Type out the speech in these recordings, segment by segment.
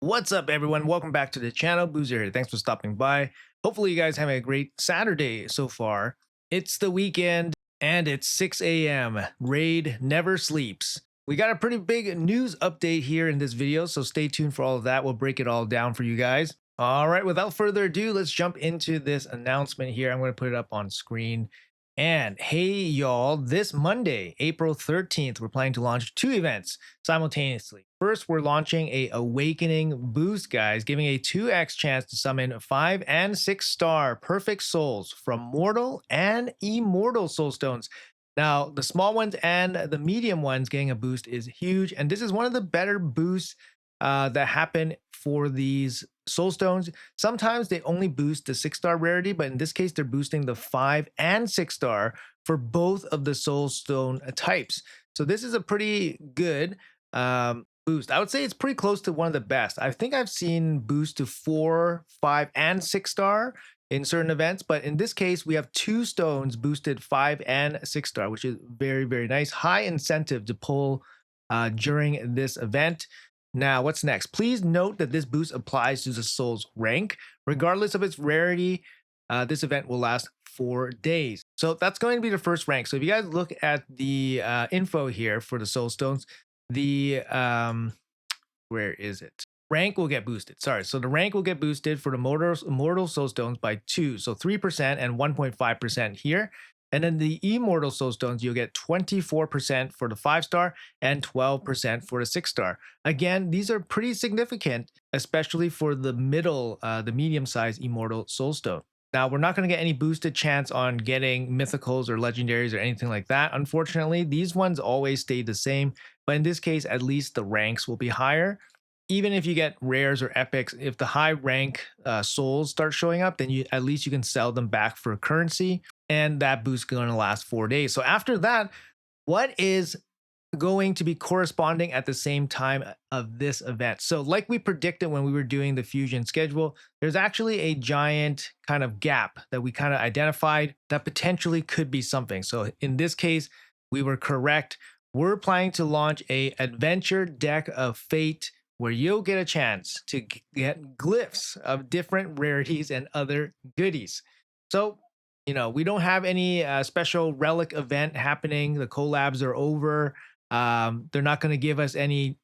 What's up, everyone? Welcome back to the channel. Boozer here. Thanks for stopping by. Hopefully, you guys having a great Saturday so far. It's the weekend and it's 6 a.m. Raid never sleeps. We got a pretty big news update here in this video, so stay tuned for all of that. We'll break it all down for you guys. All right, without further ado, let's jump into this announcement here. I'm going to put it up on screen. And hey, y'all, this Monday, April 13th, we're planning to launch two events simultaneously. First, we're launching a Awakening boost, guys, giving a 2x chance to summon 5 and 6-star perfect souls from mortal and immortal soulstones. Now, the small ones and the medium ones getting a boost is huge, and this is one of the better boosts that happen for these soulstones. Sometimes they only boost the 6-star rarity, but in this case, they're boosting the 5 and 6-star for both of the soulstone types. So this is a pretty good boost. I would say it's pretty close to one of the best. I think I've seen boost to 4, 5, and 6-star in certain events, but in this case, we have two stones boosted 5 and 6-star, which is very, very nice. High incentive to pull during this event. Now, what's next? Please note that this boost applies to the soul's rank. Regardless of its rarity, this event will last 4 days. So that's going to be the first rank. So if you guys look at the info here for the soul stones, the where is it? Rank will get boosted. Sorry. So the rank will get boosted for the mortal soul stones by 2. So 3% and 1.5% here. And then the immortal soul stones, you'll get 24% for the 5-star and 12% for the 6-star. Again, these are pretty significant, especially for the medium-sized immortal soul stone. Now, we're not going to get any boosted chance on getting mythicals or legendaries or anything like that. Unfortunately, these ones always stay the same. But in this case, at least the ranks will be higher. Even if you get rares or epics, if the high rank souls start showing up, then at least you can sell them back for currency. And that boost is going to last 4 days. So after that, what is going to be corresponding at the same time of this event? So like we predicted when we were doing the fusion schedule, there's actually a giant kind of gap that we kind of identified that potentially could be something. So in this case, we were correct. We're planning to launch a adventure deck of fate where you'll get a chance to get glyphs of different rarities and other goodies. So we don't have any special relic event happening. The collabs are over. They're not going to give us any,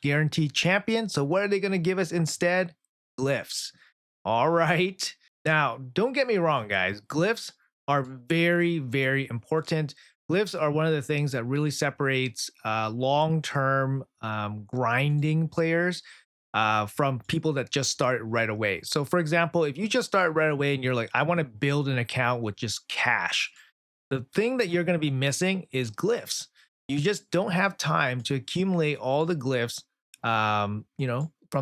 guaranteed champion. So what are they going to give us instead? Glyphs. All right. Now, don't get me wrong, guys. Glyphs are very, very important. Glyphs are one of the things that really separates long-term grinding players from people that just start right away. So for example, if you just start right away and you're like, I want to build an account with just cash, the thing that you're going to be missing is glyphs. You just don't have time to accumulate all the glyphs, from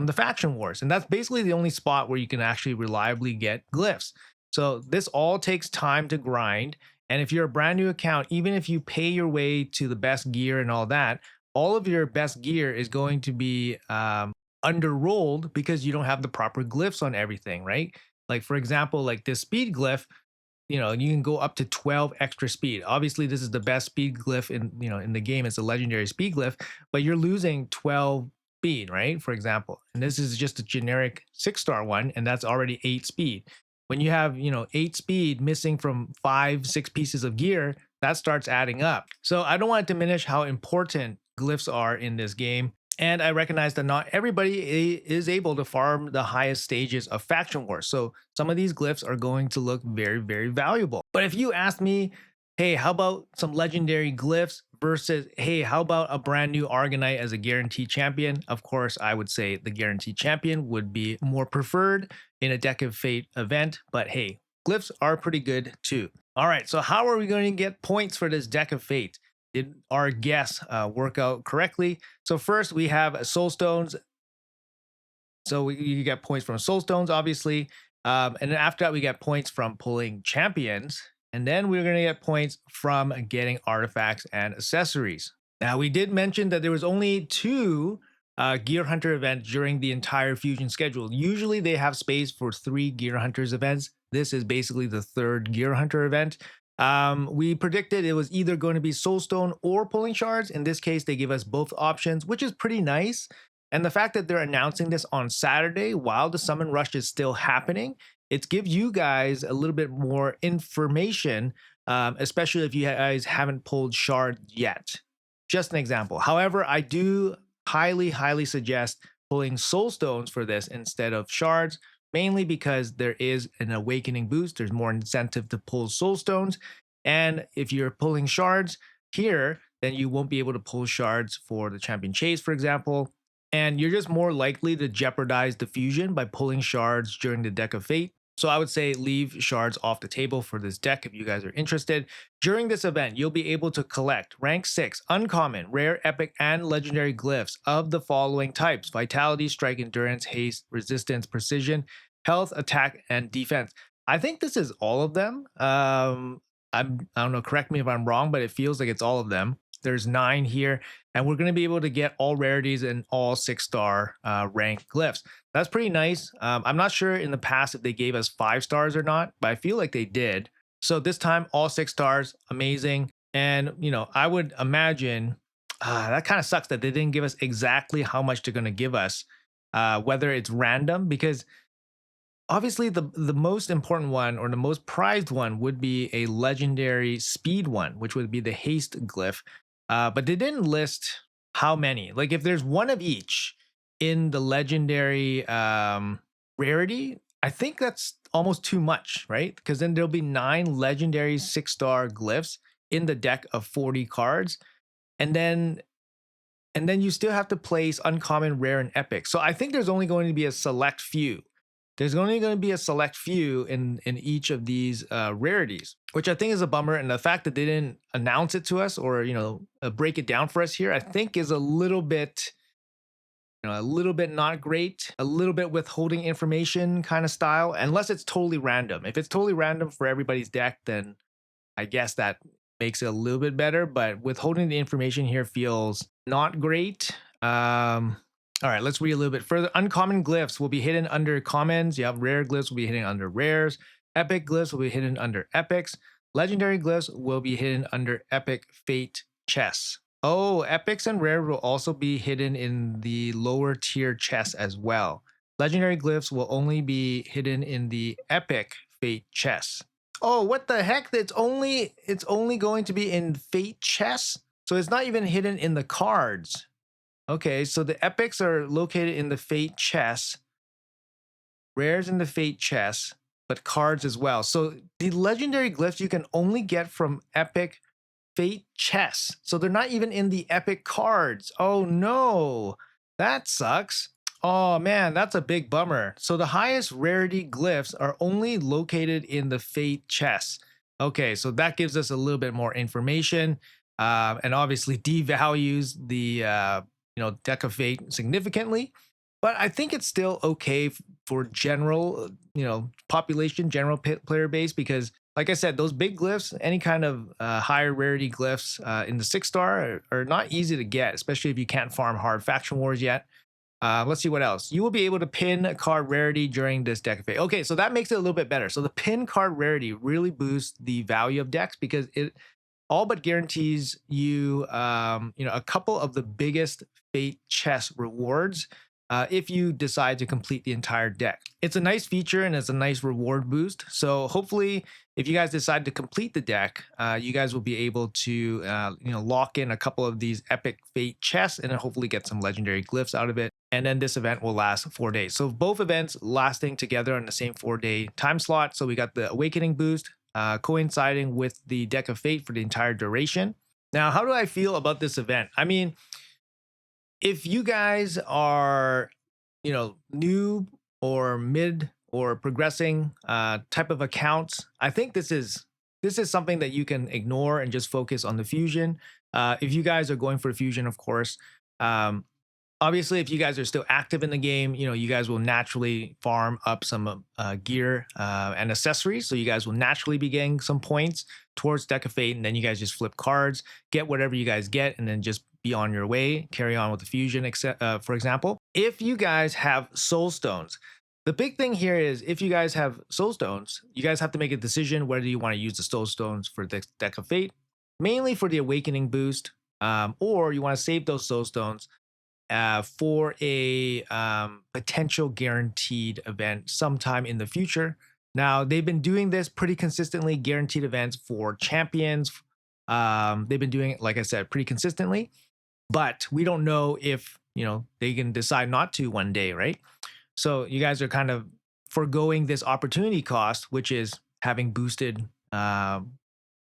the faction wars. And that's basically the only spot where you can actually reliably get glyphs. So this all takes time to grind. And if you're a brand new account, even if you pay your way to the best gear and all that, all of your best gear is going to be underrolled because you don't have the proper glyphs on everything, right? Like for example, like this speed glyph, you can go up to 12 extra speed. Obviously, this is the best speed glyph in the game. It's a legendary speed glyph, but you're losing 12 speed, right? For example, and this is just a generic 6-star one, and that's already 8 speed. When you have 8 speed missing from 5-6 pieces of gear, that starts adding up. So I don't want to diminish how important glyphs are in this game. And I recognize that not everybody is able to farm the highest stages of faction wars. So some of these glyphs are going to look very, very valuable. But if you ask me, hey, how about some legendary glyphs versus, hey, how about a brand new Argonite as a guaranteed champion? Of course, I would say the guaranteed champion would be more preferred in a Deck of Fate event. But hey, glyphs are pretty good too. All right, so how are we going to get points for this Deck of Fate? Did our guess work out correctly? So first we have soul stones. So you get points from soul stones, obviously. And then after that, we get points from pulling champions. And then we're going to get points from getting artifacts and accessories. Now, we did mention that there was only 2 Gear Hunter events during the entire Fusion schedule. Usually they have space for 3 Gear Hunters events. This is basically the 3rd Gear Hunter event. We predicted it was either going to be soulstone or pulling shards. In this case, they give us both options, which is pretty nice. And the fact that they're announcing this on Saturday while the summon rush is still happening, it's give you guys a little bit more information, especially if you guys haven't pulled shard yet. Just an example. However, I do highly suggest pulling soul stones for this instead of shards, mainly because there is an awakening boost. There's more incentive to pull soul stones. And if you're pulling shards here, then you won't be able to pull shards for the champion chase, for example. And you're just more likely to jeopardize the fusion by pulling shards during the deck of fate. So I would say leave shards off the table for this deck if you guys are interested. During this event, you'll be able to collect rank 6 uncommon, rare, epic, and legendary glyphs of the following types: vitality, strike, endurance, haste, resistance, precision, health, attack, and defense. I think this is all of them. I don't know, correct me if I'm wrong, but it feels like it's all of them. There's 9 here, and we're going to be able to get all rarities and all 6-star rank glyphs. That's pretty nice. I'm not sure in the past if they gave us 5 stars or not, but I feel like they did. So this time, all 6 stars, amazing. And, you know, I would imagine that kind of sucks that they didn't give us exactly how much they're going to give us, whether it's random, because obviously the most important one or the most prized one would be a legendary speed one, which would be the haste glyph. But they didn't list how many. Like if there's one of each in the legendary rarity, I think that's almost too much, right? Because then there'll be 9 legendary 6-star glyphs in the deck of 40 cards. And then you still have to place uncommon, rare, and epic. So I think there's only going to be a select few. There's only going to be a select few in each of these rarities, which I think is a bummer. And the fact that they didn't announce it to us or break it down for us here, I think is a little bit not great, a little bit withholding information kind of style, unless it's totally random. If it's totally random for everybody's deck, then I guess that makes it a little bit better, but withholding the information here feels not great. All right, let's read a little bit further. Uncommon glyphs will be hidden under commons. You have rare glyphs will be hidden under rares. Epic glyphs will be hidden under epics. Legendary glyphs will be hidden under epic fate chests. Oh, epics and rare will also be hidden in the lower tier chests as well. Legendary glyphs will only be hidden in the epic fate chests. Oh, what the heck? It's only going to be in fate chests? So it's not even hidden in the cards. Okay, so the epics are located in the fate chests, rares in the fate chests, but cards as well. So the legendary glyphs you can only get from epic fate chests. So they're not even in the epic cards. Oh no, that sucks. Oh man, that's a big bummer. So the highest rarity glyphs are only located in the fate chests. Okay, so that gives us a little bit more information, and obviously devalues the deck of fate significantly. But I think it's still okay for general population, general player base, because like I said, those big glyphs, any kind of higher rarity glyphs in the 6-star are not easy to get, especially if you can't farm hard faction wars yet. Let's see what else. You will be able to pin a card rarity during this deck of fate. Okay, so that makes it a little bit better. So the pin card rarity really boosts the value of decks because it all but guarantees you, a couple of the biggest fate chest rewards if you decide to complete the entire deck. It's a nice feature and it's a nice reward boost. So hopefully, if you guys decide to complete the deck, you guys will be able to, lock in a couple of these epic fate chests and then hopefully get some legendary glyphs out of it. And then this event will last 4 days. So both events lasting together on the same 4-day time slot. So we got the awakening boost coinciding with the deck of fate for the entire duration. Now, how do I feel about this event? I mean, if you guys are, new or mid or progressing type of accounts, I think this is something that you can ignore and just focus on the fusion. If you guys are going for fusion, of course, obviously, if you guys are still active in the game, you guys will naturally farm up some gear and accessories. So you guys will naturally be getting some points towards Deck of Fate, and then you guys just flip cards, get whatever you guys get, and then just be on your way, carry on with the fusion, for example. If you guys have soul stones, the big thing here is if you guys have soul stones, you guys have to make a decision whether you want to use the soul stones for the Deck of Fate, mainly for the awakening boost, or you want to save those soul stones for a potential guaranteed event sometime in the future. Now, they've been doing this pretty consistently, guaranteed events for champions. They've been doing it, like I said, pretty consistently, but we don't know if, they can decide not to one day, right? So you guys are kind of foregoing this opportunity cost, which is having boosted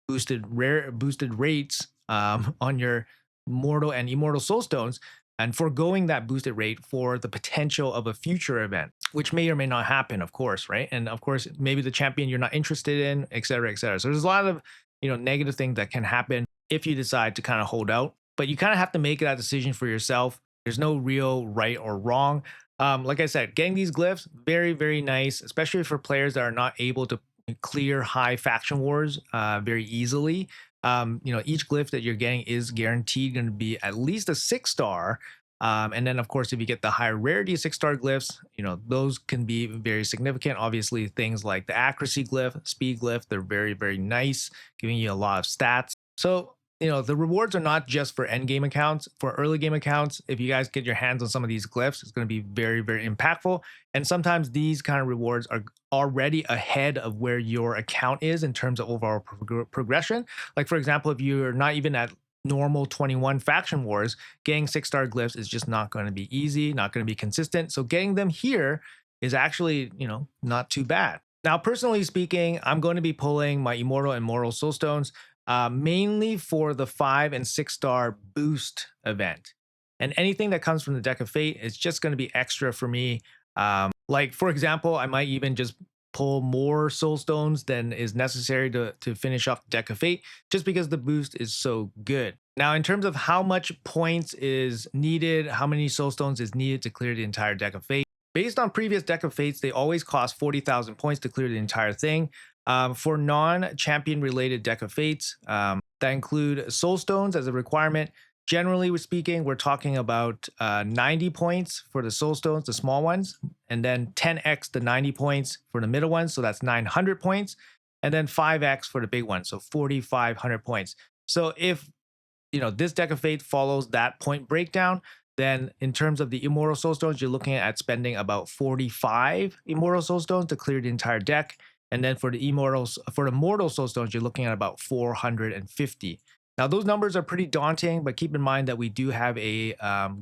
rates on your mortal and immortal soul stones, and foregoing that boosted rate for the potential of a future event, which may or may not happen, of course, right? And of course, maybe the champion you're not interested in, et cetera, et cetera. So there's a lot of negative things that can happen if you decide to kind of hold out, but you kind of have to make that decision for yourself. There's no real right or wrong. Like I said, getting these glyphs, very, very nice, especially for players that are not able to clear high faction wars very easily. Each glyph that you're getting is guaranteed going to be at least a 6-star. And then, of course, if you get the higher rarity 6-star glyphs, those can be very significant. Obviously, things like the accuracy glyph, speed glyph, they're very, very nice, giving you a lot of stats. So, the rewards are not just for end game accounts. For early game accounts, if you guys get your hands on some of these glyphs, it's going to be very, very impactful. And sometimes these kind of rewards are already ahead of where your account is in terms of overall progression. Like, for example, if you're not even at normal 21 faction wars, getting 6-star glyphs is just not going to be easy, not going to be consistent. So getting them here is actually, not too bad. Now, personally speaking, I'm going to be pulling my immortal and mortal soul stones mainly for the 5 and 6-star boost event. And anything that comes from the deck of fate is just going to be extra for me. Like, for example, I might even just pull more soul stones than is necessary to finish off the deck of fate, just because the boost is so good. Now, in terms of how much points is needed, how many soul stones is needed to clear the entire deck of fate, based on previous deck of fates, they always cost 40,000 points to clear the entire thing. For non-champion related deck of fates that include soul stones as a requirement, generally speaking, we're talking about 90 points for the soul stones, the small ones, and then 10x the 90 points for the middle ones, so that's 900 points, and then 5x for the big ones, so 4,500 points. So if this deck of fate follows that point breakdown, then in terms of the immortal soul stones, you're looking at spending about 45 immortal soul stones to clear the entire deck. And then for the mortal soul stones, you're looking at about 450. Now, those numbers are pretty daunting, but keep in mind that we do have a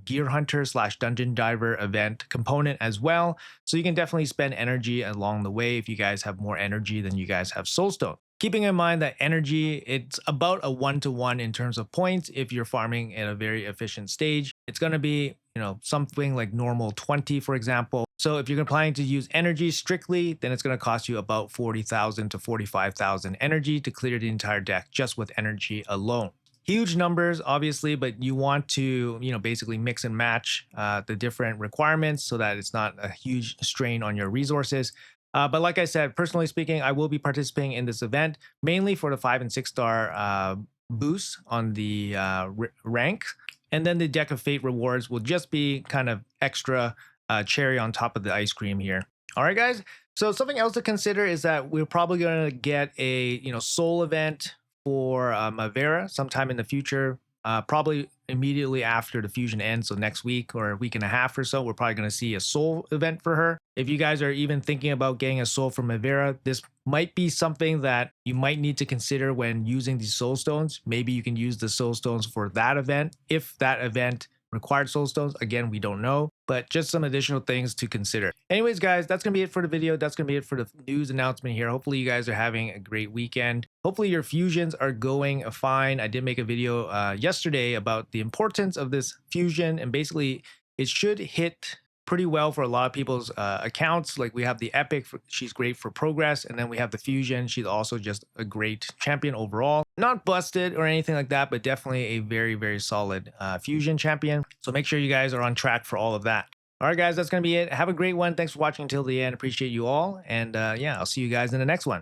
gear hunter / dungeon diver event component as well. So you can definitely spend energy along the way if you guys have more energy than you guys have soul stone. Keeping in mind that energy, it's about a 1-to-1 in terms of points. If you're farming at a very efficient stage, it's going to be, something like normal 20, for example. So if you're planning to use energy strictly, then it's going to cost you about 40,000 to 45,000 energy to clear the entire deck just with energy alone. Huge numbers, obviously, but you want to, basically mix and match the different requirements so that it's not a huge strain on your resources. But like I said, personally speaking, I will be participating in this event mainly for the 5 and 6-star boosts on the rank. And then the deck of fate rewards will just be kind of extra cherry on top of the ice cream here. All right, guys. So something else to consider is that we're probably going to get a soul event for Mavera sometime in the future. Probably immediately after the fusion ends, so next week or a week and a half or so, we're probably going to see a soul event for her. If you guys are even thinking about getting a soul from Mavera, this might be something that you might need to consider when using these soul stones. Maybe you can use the soul stones for that event. If that event required soul stones, again, we don't know, but just some additional things to consider. Anyways, guys, that's gonna be it for the video. That's gonna be it for the news announcement here. Hopefully you guys are having a great weekend. Hopefully your fusions are going fine. I did make a video yesterday about the importance of this fusion, and basically it should hit pretty well for a lot of people's accounts. Like, we have the epic, she's great for progress, and then we have the fusion, she's also just a great champion overall. Not busted or anything like that, but definitely a very, very solid fusion champion. So make sure you guys are on track for all of that. All right, guys, that's gonna be it. Have a great one. Thanks for watching until the end. Appreciate you all, and yeah, I'll see you guys in the next one.